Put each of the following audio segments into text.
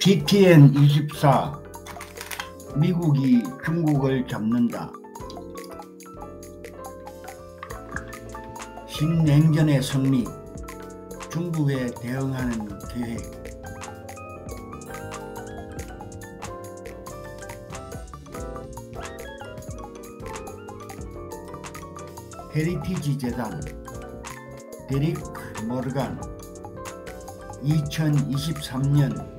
BTN24 미국이 중국을 잡는다. 신냉전의 승리, 중국에 대응하는 계획. 헤리티지 재단 데릭 모르간 2023년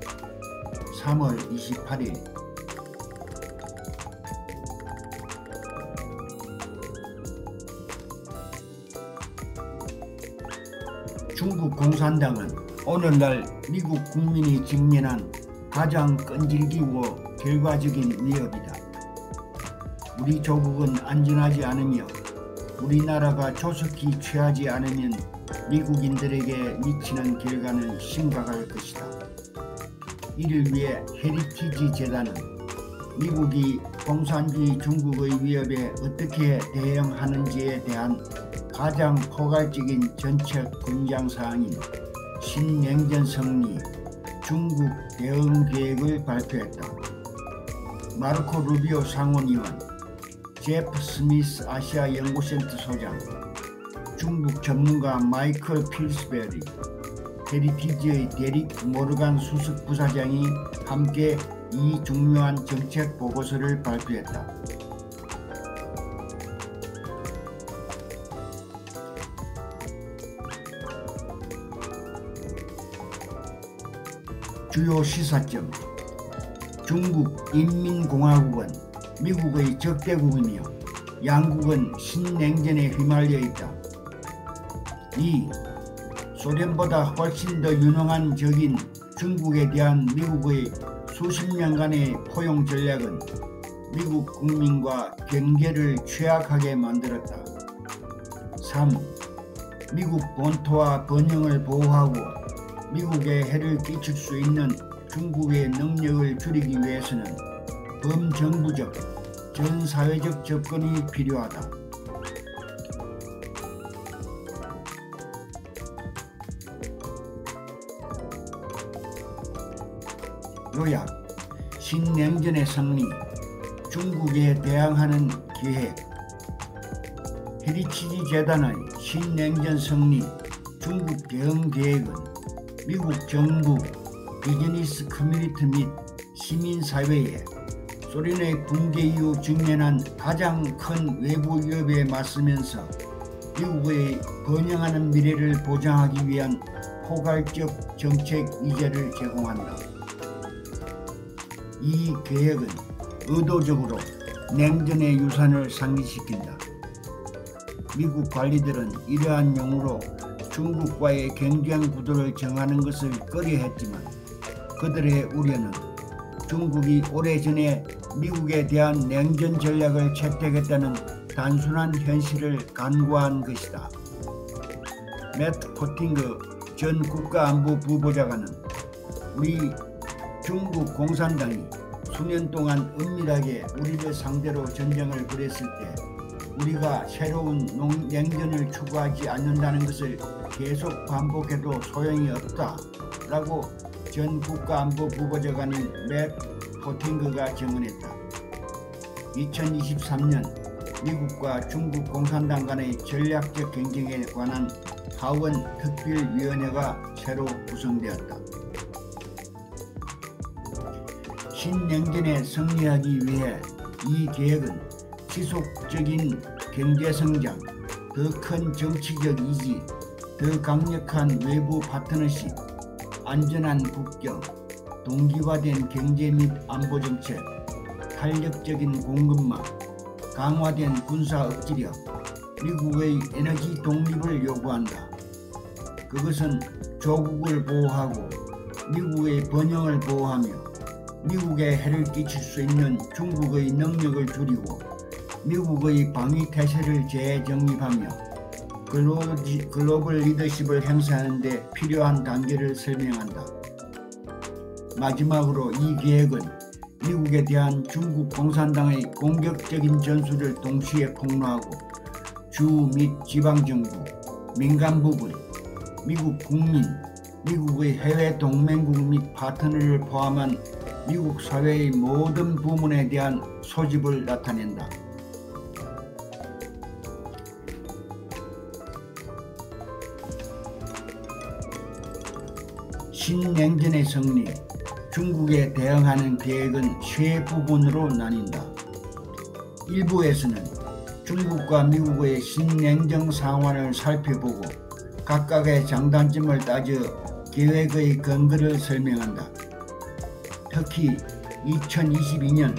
3월 28일 중국 공산당은 오늘날 미국 국민이 직면한 가장 끈질기고 결과적인 위협이다. 우리 조국은 안전하지 않으며 우리나라가 조속히 취하지 않으면 미국인들에게 미치는 결과는 심각할 것이다. 이를 위해 헤리티지 재단은 미국이 공산주의 중국의 위협에 어떻게 대응하는지에 대한 가장 포괄적인 정책 권장사항인 신냉전 승리 중국 대응 계획을 발표했다. 마르코 루비오 상원의원, 제프 스미스 아시아 연구센터 소장, 중국 전문가 마이클 필스베리, 헤리티지의 데릭 모르간 수석 부사장이 함께 이 중요한 정책 보고서를 발표했다. 주요 시사점. 중국 인민공화국은 미국의 적대국이며 양국은 신냉전에 휘말려 있다. 2. 소련보다 훨씬 더 유능한 적인 중국에 대한 미국의 수십 년간의 포용 전략은 미국 국민과 경계를 취약하게 만들었다. 3. 미국 본토와 번영을 보호하고 미국에 해를 끼칠 수 있는 중국의 능력을 줄이기 위해서는 범정부적, 전사회적 접근이 필요하다. 요약, 신냉전의 승리, 중국에 대항하는 계획. 헤리티지 재단의 신냉전 승리 중국 대응 계획은 미국 정부, 비즈니스 커뮤니티 및 시민사회에 소련의 붕괴 이후 직면한 가장 큰 외부 위협에 맞서면서 미국의 번영하는 미래를 보장하기 위한 포괄적 정책 이제를 제공한다. 이 계획은 의도적으로 냉전의 유산을 상기시킨다. 미국 관리들은 이러한 용어로 중국과의 경쟁 구도를 정하는 것을 꺼려했지만 그들의 우려는 중국이 오래전에 미국에 대한 냉전 전략을 채택했다는 단순한 현실을 간과한 것이다. 매트 포팅거 전 국가안보 부보좌관은 우리 중국 공산당이 수년 동안 은밀하게 우리를 상대로 전쟁을 벌였을 때 우리가 새로운 냉전을 추구하지 않는다는 것을 계속 반복해도 소용이 없다 라고 전 국가안보 부보좌관인 매트 포팅거가 증언했다. 2023년 미국과 중국 공산당 간의 전략적 경쟁에 관한 하원 특별위원회가 새로 구성되었다. 신냉전에 승리하기 위해 이 계획은 지속적인 경제성장, 더 큰 정치적 이지, 더 강력한 외부 파트너십, 안전한 국경, 동기화된 경제 및 안보 정책, 탄력적인 공급망, 강화된 군사 억지력, 미국의 에너지 독립을 요구한다. 그것은 조국을 보호하고 미국의 번영을 보호하며 미국에 해를 끼칠 수 있는 중국의 능력을 줄이고 미국의 방위 태세를 재정립하며 글로벌 리더십을 행사하는 데 필요한 단계를 설명한다. 마지막으로 이 계획은 미국에 대한 중국 공산당의 공격적인 전술을 동시에 폭로하고 주 및 지방정부, 민간 부분, 미국 국민, 미국의 해외 동맹국 및 파트너를 포함한 미국 사회의 모든 부문에 대한 소집을 나타낸다. 신냉전의 승리, 중국에 대응하는 계획은 세 부분으로 나뉜다. 일부에서는 중국과 미국의 신냉전 상황을 살펴보고 각각의 장단점을 따져 계획의 근거를 설명한다. 특히 2022년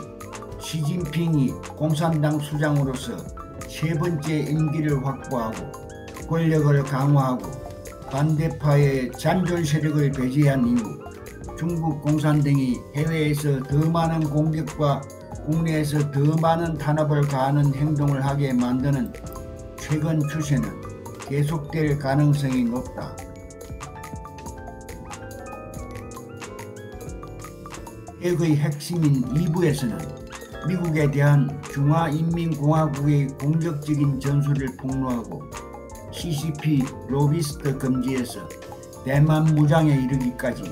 시진핑이 공산당 수장으로서 세 번째 임기를 확보하고 권력을 강화하고 반대파의 잔존 세력을 배제한 이후 중국 공산당이 해외에서 더 많은 공격과 국내에서 더 많은 탄압을 가하는 행동을 하게 만드는 최근 추세는 계속될 가능성이 높다. 계획의 핵심인 2부에서는 미국에 대한 중화인민공화국의 공격적인 전술을 폭로하고 CCP 로비스트 금지에서 대만 무장에 이르기까지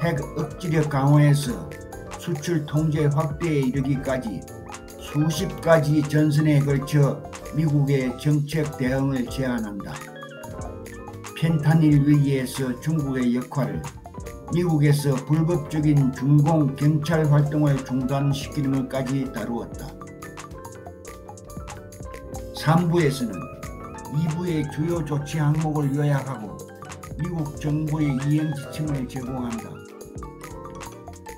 핵 억지력 강화에서 수출 통제 확대에 이르기까지 수십 가지 전선에 걸쳐 미국의 정책 대응을 제안한다. 펜타닐 위기에서 중국의 역할을, 미국에서 불법적인 중공 경찰 활동을 중단시키는 것까지 다루었다. 3부에서는 2부의 주요 조치 항목을 요약하고 미국 정부의 이행 지침을 제공한다.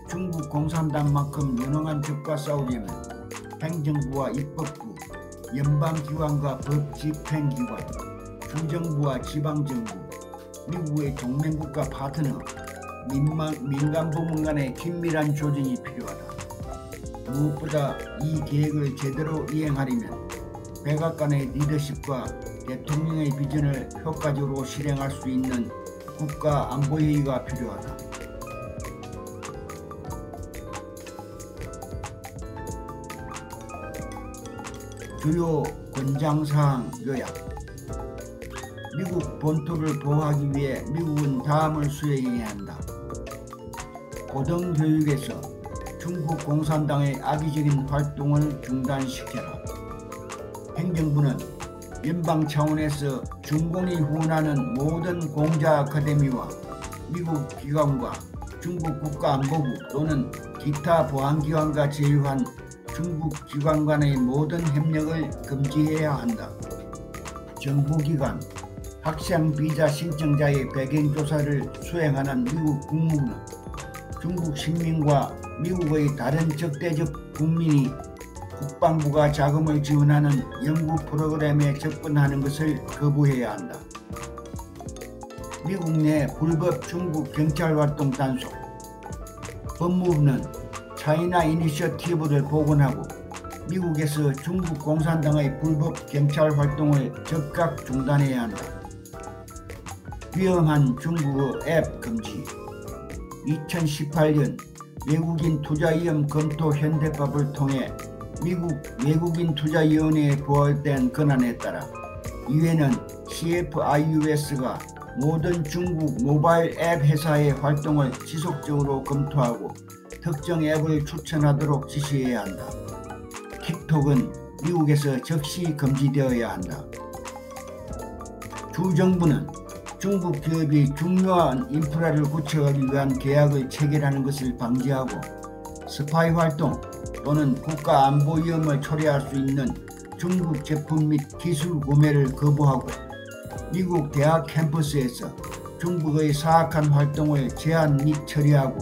중국 공산당만큼 유능한 적과 싸우려면 행정부와 입법부, 연방기관과 법집행기관, 주정부와 지방정부, 미국의 동맹국가 파트너, 민간부문 간의 긴밀한 조정이 필요하다. 무엇보다 이 계획을 제대로 이행하려면 백악관의 리더십과 대통령의 비전을 효과적으로 실행할 수 있는 국가안보회의가 필요하다. 주요 권장사항 요약. 미국 본토를 보호하기 위해 미국은 다음을 수행해야 한다. 고등교육에서 중국 공산당의 악의적인 활동을 중단시켜라. 행정부는 연방 차원에서 중공이 후원하는 모든 공자 아카데미와 미국 기관과 중국 국가안보부 또는 기타 보안기관과 제휴한 중국 기관 간의 모든 협력을 금지해야 한다. 정부기관, 학생 비자 신청자의 배경조사를 수행하는 미국 국무부는 중국 시민과 미국의 다른 적대적 국민이 국방부가 자금을 지원하는 연구 프로그램에 접근하는 것을 거부해야 한다. 미국 내 불법 중국 경찰 활동 단속. 법무부는 차이나 이니셔티브를 복원하고 미국에서 중국 공산당의 불법 경찰 활동을 즉각 중단해야 한다. 위험한 중국어 앱 금지. 2018년 외국인 투자 위험 검토 현대법을 통해 미국 외국인투자위원회에 부활된 권한에 따라 이회는 CFIUS가 모든 중국 모바일 앱 회사의 활동을 지속적으로 검토하고 특정 앱을 추천하도록 지시해야 한다. 틱톡은 미국에서 즉시 금지되어야 한다. 주정부는 중국 기업이 중요한 인프라를 구축하기 위한 계약을 체결하는 것을 방지하고 스파이 활동 또는 국가안보 위험을 초래할 수 있는 중국 제품 및 기술 구매를 거부하고 미국 대학 캠퍼스에서 중국의 사악한 활동을 제한 및 처리하고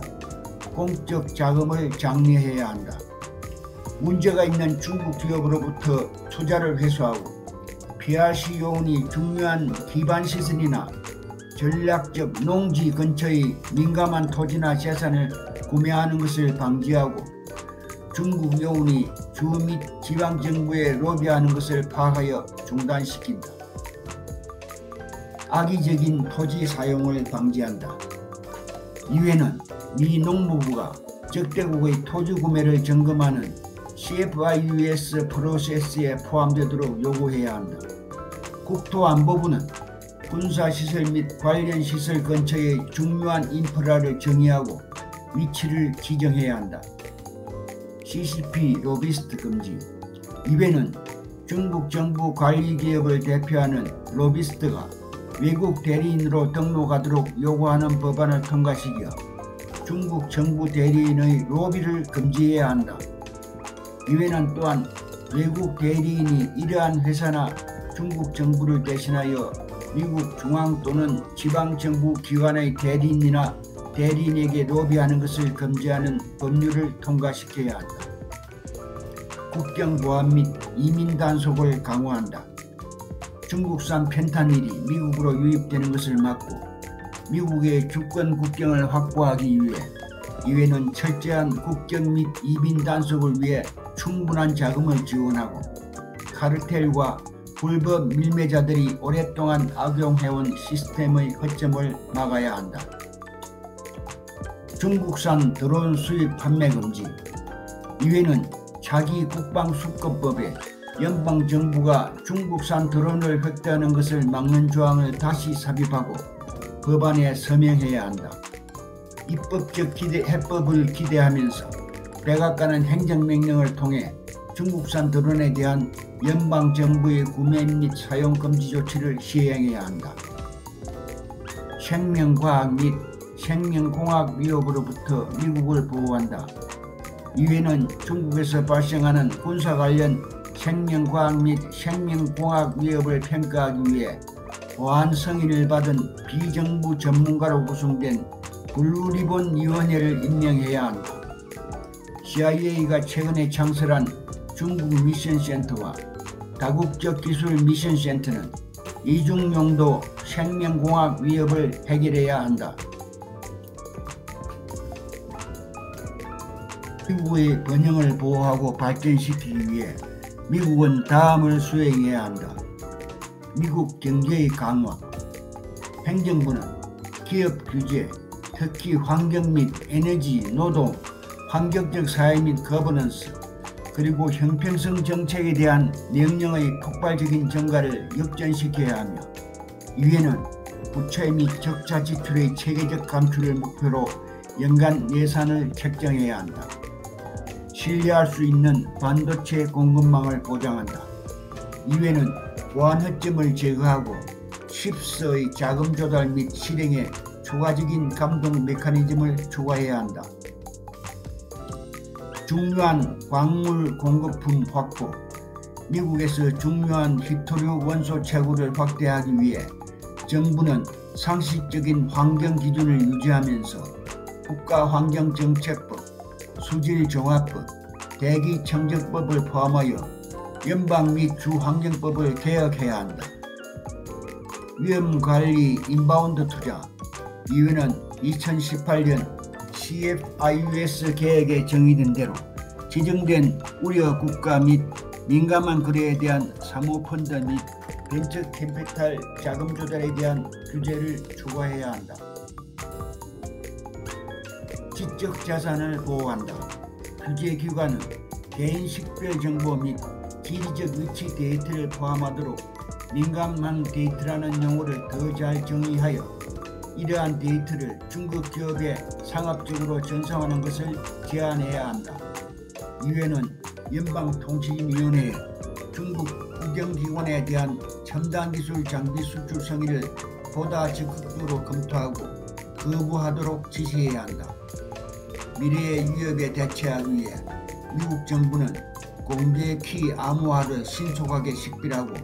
공적 자금을 장려해야 한다. 문제가 있는 중국 기업으로부터 투자를 회수하고 PRC 요원이 중요한 기반 시설이나 전략적 농지 근처의 민감한 토지나 재산을 구매하는 것을 방지하고 중국 요원이 주 및 지방정부에 로비하는 것을 파악하여 중단시킨다. 악의적인 토지 사용을 방지한다. 이외에는 미 농무부가 적대국의 토지 구매를 점검하는 CFIUS 프로세스에 포함되도록 요구해야 한다. 국토안보부는 군사시설 및 관련 시설 근처의 중요한 인프라를 정의하고 위치를 지정해야 한다. CCP 로비스트 금지. 이외에는 중국 정부 관리기업을 대표하는 로비스트가 외국 대리인으로 등록하도록 요구하는 법안을 통과시켜 중국 정부 대리인의 로비를 금지해야 한다. 이외에는 또한 외국 대리인이 이러한 회사나 중국 정부를 대신하여 미국 중앙 또는 지방정부 기관의 대리인이나 대리인에게 로비하는 것을 금지하는 법률을 통과시켜야 한다. 국경보안 및 이민 단속을 강화한다. 중국산 펜타닐이 미국으로 유입되는 것을 막고 미국의 주권 국경을 확보하기 위해 이외에는 철저한 국경 및 이민 단속을 위해 충분한 자금을 지원하고 카르텔과 불법 밀매자들이 오랫동안 악용해온 시스템의 허점을 막아야 한다. 중국산 드론 수입 판매 금지. 이외에는 차기 국방수급법에 연방정부가 중국산 드론을 획득하는 것을 막는 조항을 다시 삽입하고 법안에 서명해야 한다. 입법적 해법을 기대하면서 백악관은 행정명령을 통해 중국산 드론에 대한 연방정부의 구매 및 사용 금지 조치를 시행해야 한다. 생명과학 및 생명공학 위협으로부터 미국을 보호한다. 이외에는 중국에서 발생하는 군사 관련 생명과학 및 생명공학 위협을 평가하기 위해 보안 승인을 받은 비정부 전문가로 구성된 블루리본 위원회를 임명해야 한다. CIA가 최근에 창설한 중국 미션센터와 다국적 기술 미션센터는 이중 용도 생명공학 위협을 해결해야 한다. 미국의 번영을 보호하고 발전시키기 위해 미국은 다음을 수행해야 한다. 미국 경제의 강화. 행정부는 기업 규제, 특히 환경 및 에너지, 노동, 환경적 사회 및 거버넌스, 그리고 형평성 정책에 대한 명령의 폭발적인 증가를 역전시켜야 하며 이외에는 부채 및 적자 지출의 체계적 감축을 목표로 연간 예산을 책정해야 한다. 신뢰할 수 있는 반도체 공급망을 보장한다. 이외에는 보안 허점을 제거하고 칩스의 자금 조달 및 실행에 추가적인 감독 메커니즘을 추가해야 한다. 중요한 광물 공급품 확보. 미국에서 중요한 히토류 원소 채굴을 확대하기 위해 정부는 상식적인 환경 기준을 유지하면서 국가환경정책법, 수질종합법, 대기청정법을 포함하여 연방 및 주환경법을 개혁해야 한다. 위험관리 인바운드 투자. 이유는 2018년 CFIUS 계획에 정의된 대로 지정된 우려 국가 및 민감한 거래에 대한 사모펀드 및 벤처 캐피탈 자금 조달에 대한 규제를 추가해야 한다. 지적 자산을 보호한다. 규제 기관은 개인 식별 정보 및 지리적 위치 데이터를 포함하도록 민감한 데이터라는 용어를 더 잘 정의하여 이러한 데이터를 중국 기업에 상업적으로 전송하는 것을 제한해야 한다. 이외에는 연방통신위원회에 중국 국영기관에 대한 첨단 기술 장비 수출 승인을 보다 적극적으로 검토하고 거부하도록 지시해야 한다. 미래의 위협에 대처하기 위해 미국 정부는 공개 키 암호화를 신속하게 식별하고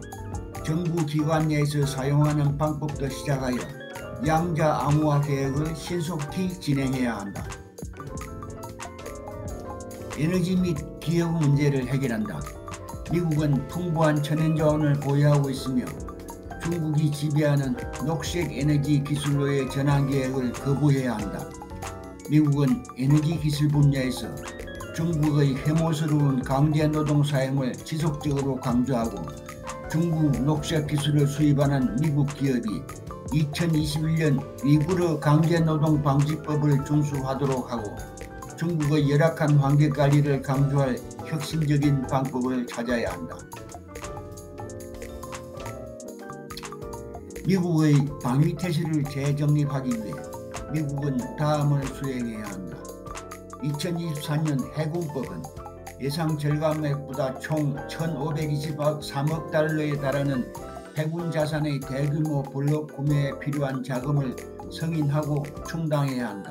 정부 기관 내에서 사용하는 방법도 시작하여 양자 암호화 계획을 신속히 진행해야 한다. 에너지 및 기후 문제를 해결한다. 미국은 풍부한 천연자원을 보유하고 있으며 중국이 지배하는 녹색 에너지 기술로의 전환 계획을 거부해야 한다. 미국은 에너지 기술 분야에서 중국의 혐오스러운 강제 노동 사용을 지속적으로 강조하고 중국 녹색 기술을 수입하는 미국 기업이 2021년 위구르 강제노동 방지법을 준수하도록 하고 중국의 열악한 환경관리를 강조할 혁신적인 방법을 찾아야 한다. 미국의 방위태세를 재정립하기 위해 미국은 다음을 수행해야 한다. 2024년 해군법은 예상 절감액보다 총 1,523억 달러에 달하는 해군 자산의 대규모 블록 구매에 필요한 자금을 승인하고 충당해야 한다.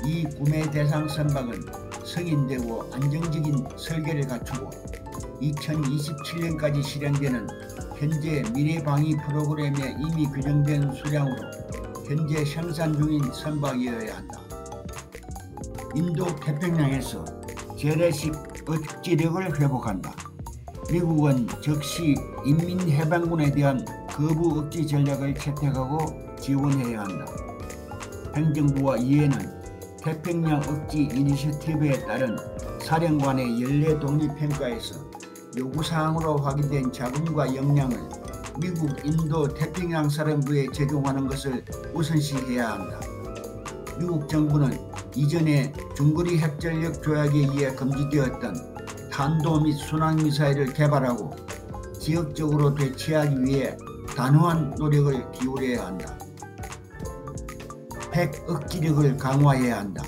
이 구매 대상 선박은 승인되고 안정적인 설계를 갖추고 2027년까지 실행되는 현재 미래방위 프로그램에 이미 규정된 수량으로 현재 생산 중인 선박이어야 한다. 인도 태평양에서 재래식 억지력을 회복한다. 미국은 즉시 인민해방군에 대한 거부 억지 전략을 채택하고 지원해야 한다. 행정부와 이해는 태평양 억지 이니셔티브에 따른 사령관의 연례 독립평가에서 요구사항으로 확인된 자금과 역량을 미국 인도 태평양 사령부에 제공하는 것을 우선시해야 한다. 미국 정부는 이전에 중거리 핵전력 조약에 의해 금지되었던 탄도 및 순항미사일을 개발하고 지역적으로 대체하기 위해 단호한 노력을 기울여야 한다. 핵 억지력을 강화해야 한다.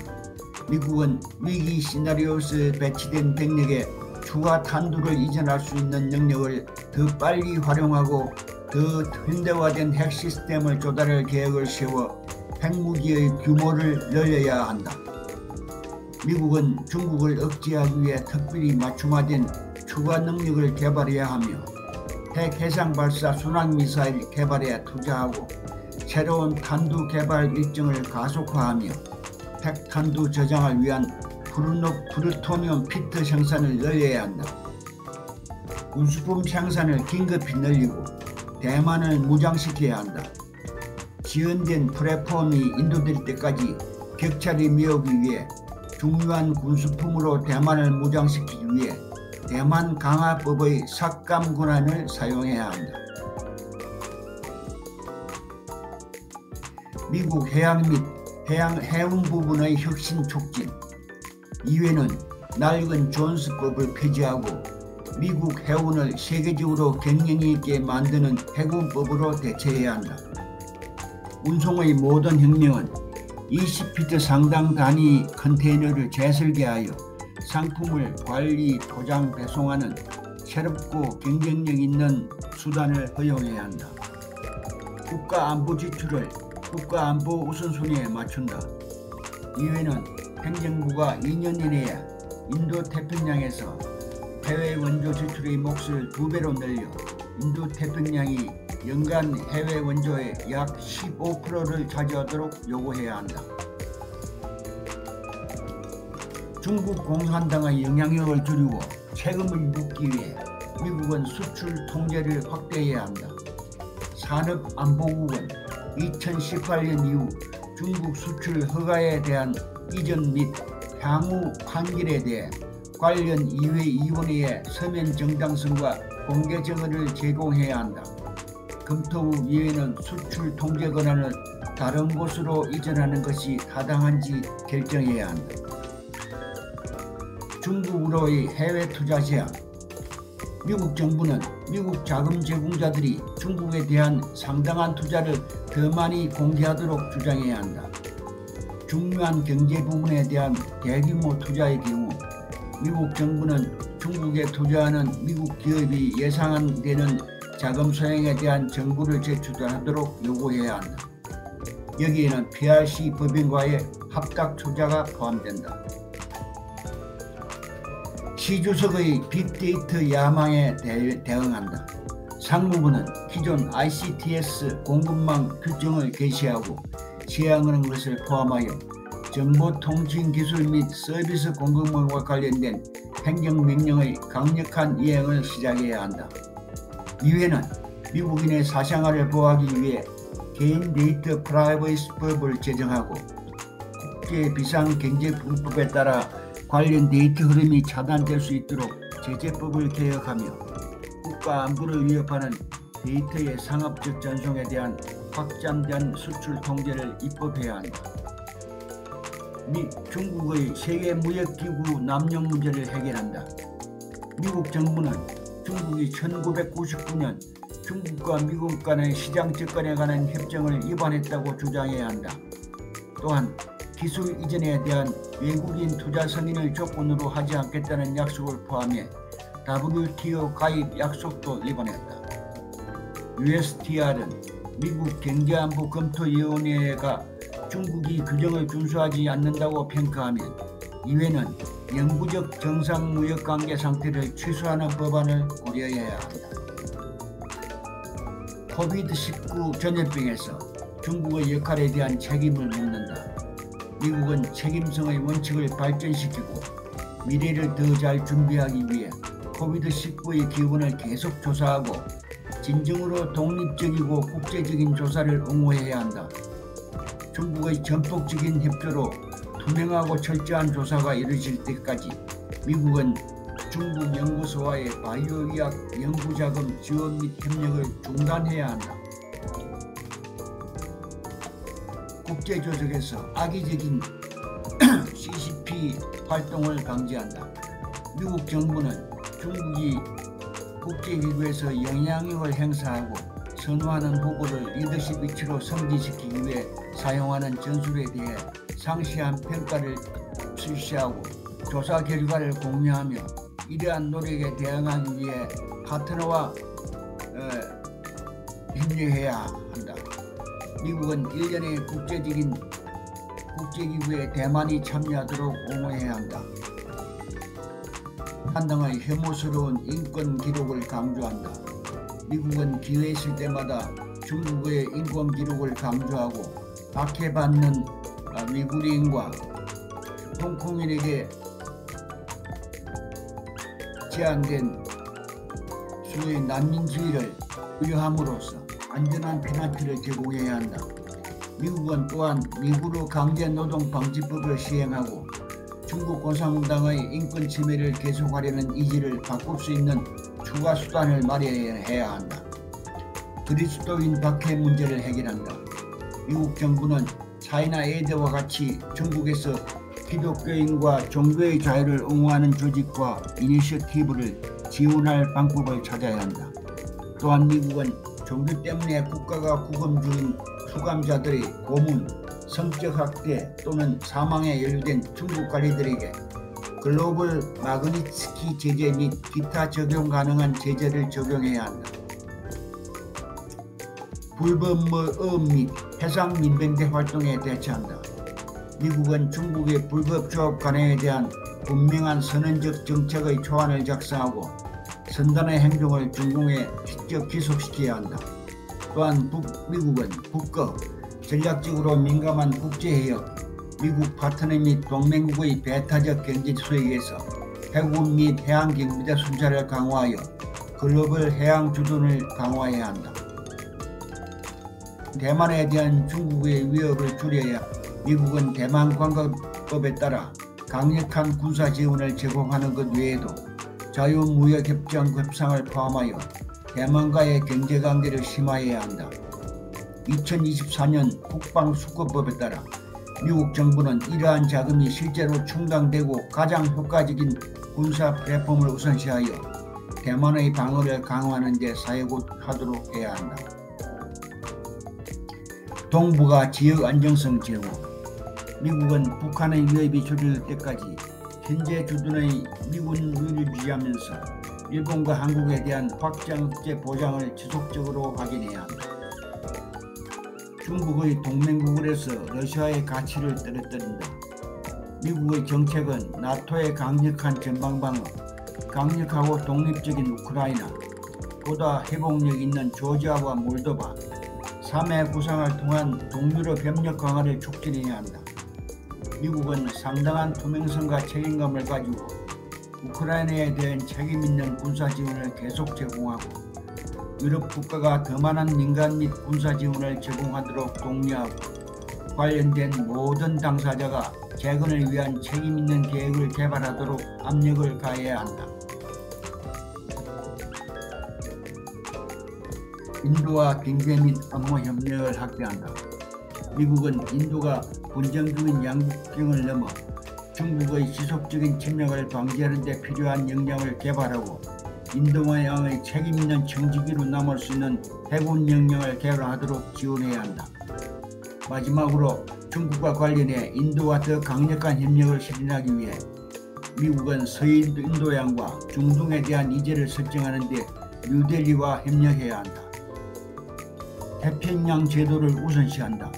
미국은 위기 시나리오에서 배치된 병력에 추가 탄두를 이전할 수 있는 능력을 더 빨리 활용하고 더 현대화된 핵 시스템을 조달할 계획을 세워 핵무기의 규모를 늘려야 한다. 미국은 중국을 억제하기 위해 특별히 맞춤화된 추가 능력을 개발해야 하며 핵 해상 발사 순항미사일 개발에 투자하고 새로운 탄두 개발 일정을 가속화하며 핵탄두 저장을 위한 플루토늄 피트 생산을 늘려야 한다. 군수품 생산을 긴급히 늘리고 대만을 무장시켜야 한다. 지연된 플랫폼이 인도될 때까지 격차를 메우기 위해 중요한 군수품으로 대만을 무장시키기 위해 대만 강화법의 삭감 권한을 사용해야 한다. 미국 해양 및 해운 부분의 혁신 촉진. 이외에는 낡은 존스법을 폐지하고 미국 해운을 세계적으로 경쟁력 있게 만드는 해군법으로 대체해야 한다. 운송의 모든 혁명은 20피트 상당 단위 컨테이너를 재설계하여 상품을 관리, 포장, 배송하는 새롭고 경쟁력 있는 수단을 허용해야 한다. 국가안보 지출을 국가안보 우선순위에 맞춘다. 이외에는 행정부가 2년 이내에 인도태평양에서 해외 원조 지출의 몫을 2배로 늘려 인도태평양이 연간 해외 원조의 약 15%를 차지하도록 요구해야 한다. 중국 공산당의 영향력을 줄이고 세금을 묻기 위해 미국은 수출 통제를 확대해야 한다. 산업안보국은 2018년 이후 중국 수출 허가에 대한 이전 및 향후 판결에 대해 관련 이회위원회에 서면 정당성과 공개 증언을 제공해야 한다. 검토 후 이회는 수출 통제 권한을 다른 곳으로 이전하는 것이 타당한지 결정해야 한다. 중국으로의 해외 투자 제한. 미국 정부는 미국 자금 제공자들이 중국에 대한 상당한 투자를 더 많이 공개하도록 주장해야 한다. 중요한 경제 부문에 대한 대규모 투자의 경우 미국 정부는 중국에 투자하는 미국 기업이 예상되는 자금 소행에 대한 정보를 제출하도록 요구해야 한다. 여기에는 PRC 법인과의 합작 투자가 포함된다. 시 주석의 빅데이터 야망에 대응한다. 상무부는 기존 ICTS 공급망 규정을 개시하고 시행하는 것을 포함하여 정보통신기술 및 서비스 공급망과 관련된 행정명령의 강력한 이행을 시작해야 한다. 이외에는 미국인의 사생활을 보호하기 위해 개인 데이터 프라이버시법을 제정하고 국제비상경제법에 따라 관련 데이터 흐름이 차단될 수 있도록 제재법을 개혁하며 국가 안보를 위협하는 데이터의 상업적 전송에 대한 확장된 수출 통제를 입법해야 한다. 중국의 세계무역기구 남용 문제를 해결한다. 미국 정부는 중국이 1999년 중국과 미국 간의 시장 접근에 관한 협정을 위반했다고 주장해야 한다. 또한 기술 이전에 대한 외국인 투자 승인을 조건으로 하지 않겠다는 약속을 포함해 WTO 가입 약속도 위반했다. USTR은 미국 경제안보검토위원회가 중국이 규정을 준수하지 않는다고 평가하면 이회는 영구적 정상무역관계 상태를 취소하는 법안을 고려해야 한다. 코비드-19 전염병에서 중국의 역할에 대한 책임을 묻는다. 미국은 책임성의 원칙을 발전시키고 미래를 더 잘 준비하기 위해 코비드-19의 기원을 계속 조사하고 진정으로 독립적이고 국제적인 조사를 옹호해야 한다. 중국의 전폭적인 협조로 투명하고 철저한 조사가 이루어질 때까지 미국은 중국 연구소와의 바이오의학 연구자금 지원 및 협력을 중단해야 한다. 국제조직에서 악의적인 CCP 활동을 방지한다. 미국 정부는 중국이 국제기구에서 영향력을 행사하고 선호하는 후보를 리더십 위치로 승진시키기 위해 사용하는 전술에 대해 상시한 평가를 실시하고 조사 결과를 공유하며 이러한 노력에 대응하기 위해 파트너와 협력해야 한다. 미국은 일련의 국제기구에 대만이 참여하도록 옹호해야 한다. 한 등의 혐오스러운 인권 기록을 강조한다. 미국은 기회 있을 때마다 중국의 인권 기록을 강조하고 박해받는 위구르인과 홍콩인에게 제한된 수의 난민 지위를 부여함으로써 안전한 피난처를 제공해야 한다. 미국은 또한 위구르 강제노동방지법을 시행하고 중국 공산당의 인권 침해를 계속하려는 의지를 바꿀 수 있는 추가 수단을 마련해야 한다. 그리스도인 박해 문제를 해결한다. 미국 정부는 차이나 에이드와 같이 중국에서 기독교인과 종교의 자유를 옹호하는 조직과 이니셔티브를 지원할 방법을 찾아야 한다. 또한 미국은 종교 때문에 국가가 구금 중인 수감자들의 고문, 성적 학대 또는 사망에 연루된 중국 관리들에게 글로벌 마그니츠키 제재 및 기타 적용 가능한 제재를 적용해야 한다. 불법 어업 및 해상 민병대 활동에 대처한다. 미국은 중국의 불법 조업 관행에 대한 분명한 선언적 정책의 초안을 작성하고 선단의 행동을 중공에 직접 기속시켜야 한다. 또한 미국은 국거, 전략적으로 민감한 국제해역, 미국 파트너 및 동맹국의 배타적 경제 수익에서 해군 및 해양 경비대 순찰을 강화하여 글로벌 해양 주둔을 강화해야 한다. 대만에 대한 중국의 위협을 줄여야 미국은 대만 관광법에 따라 강력한 군사 지원을 제공하는 것 외에도 자유무역협정 협상을 포함하여 대만과의 경제관계를 심화해야 한다. 2024년 국방수급법에 따라 미국 정부는 이러한 자금이 실제로 충당되고 가장 효과적인 군사 플랫폼을 우선시하여 대만의 방어를 강화하는 데 사용하도록 해야 한다. 동북아 지역 안정성 제고. 미국은 북한의 위협이 줄어들 때까지 현재 주둔의 미군을 유지하면서 일본과 한국에 대한 확장 국제 보장을 지속적으로 확인해야 한다. 중국의 동맹국으로서 러시아의 가치를 떨어뜨린다. 미국의 정책은 나토의 강력한 전방방어, 강력하고 독립적인 우크라이나, 보다 회복력 있는 조지아와 몰도바, 3회 구상을 통한 동유럽 협력 강화를 촉진해야 한다. 미국은 상당한 투명성과 책임감을 가지고 우크라이나에 대한 책임있는 군사 지원을 계속 제공하고 유럽 국가가 더 많은 민간 및 군사 지원을 제공하도록 독려하고 관련된 모든 당사자가 재건을 위한 책임있는 계획을 개발하도록 압력을 가해야 한다. 인도와 경제 및 업무 협력을 확대한다. 미국은 인도가 분쟁 중인 양국경을 넘어 중국의 지속적인 침략을 방지하는 데 필요한 역량을 개발하고 인도양의 책임있는 청지기로 남을 수 있는 해군 역량을 개발하도록 지원해야 한다. 마지막으로 중국과 관련해 인도와 더 강력한 협력을 실현하기 위해 미국은 서인도양과 중동에 대한 이제를 설정하는 데 뉴델리와 협력해야 한다. 태평양 제도를 우선시한다.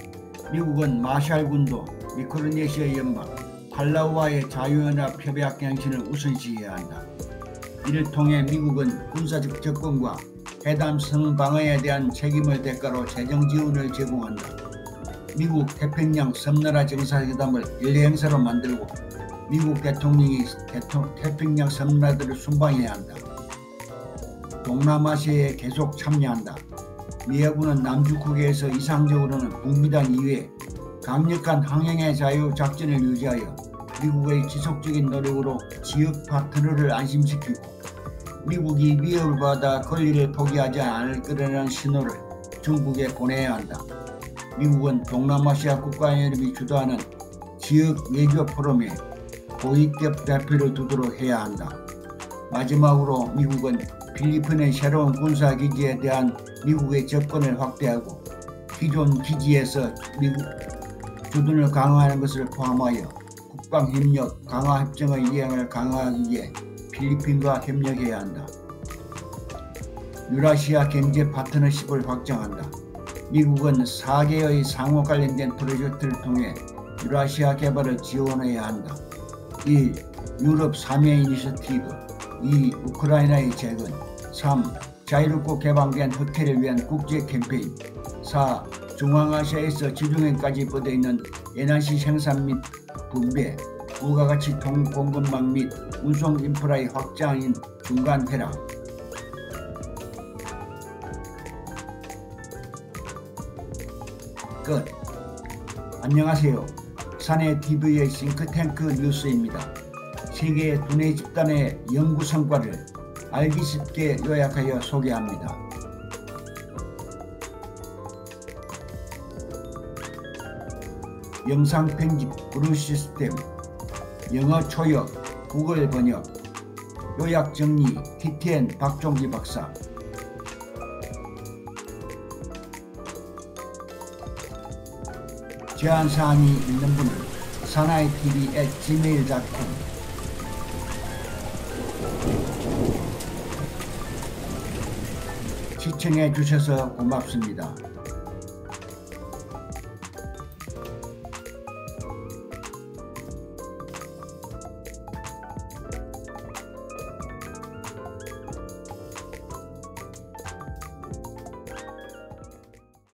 미국은 마샬군도, 미크로네시아 연방, 팔라우와의 자유연합 협약 갱신을 우선시해야 한다. 이를 통해 미국은 군사적 접근과 해담성 방어에 대한 책임을 대가로 재정 지원을 제공한다. 미국 태평양 섬나라 정상회담을 연례행사로 만들고 미국 대통령이 태평양 섬나라들을 순방해야 한다. 동남아시아에 계속 참여한다. 미해군은 남중국해에서 이상적으로는 북미단 이외에 강력한 항행의 자유 작전을 유지하여 미국의 지속적인 노력으로 지역 파트너를 안심시키고 미국이 위협을 받아 권리를 포기하지 않을 거라는 신호를 중국에 보내야 한다. 미국은 동남아시아 국가연합이 주도하는 지역 외교 포럼에 고위급 대표를 두도록 해야 한다. 마지막으로 미국은 필리핀의 새로운 군사기지에 대한 미국의 접근을 확대하고 기존 기지에서 미국 주둔을 강화하는 것을 포함하여 국방협력 강화협정의 이행을 강화하기 위해 필리핀과 협력해야 한다. 유라시아 경제 파트너십을 확장한다. 미국은 4개의 상호 관련된 프로젝트를 통해 유라시아 개발을 지원해야 한다. 1. 유럽 3회 이니셔티브 2. 우크라이나의 재건 3. 자유롭고 개방된 흑해를 위한 국제 캠페인 4. 중앙아시아에서 지중해까지 뻗어있는 에너지 생산 및 분배, 부가가치 공급망 및 운송 인프라의 확장인 중간 회랑. 끝. 안녕하세요. 사내TV의 싱크탱크 뉴스입니다. 세계의 두뇌 집단의 연구 성과를 알기 쉽게 요약하여 소개합니다. 영상 편집 브루 시스템, 영어 초역, 구글 번역, 요약 정리 TTN 박종기 박사. 제안사항이 있는 분은 sanaitv@gmail.com 시청해 주셔서 고맙습니다.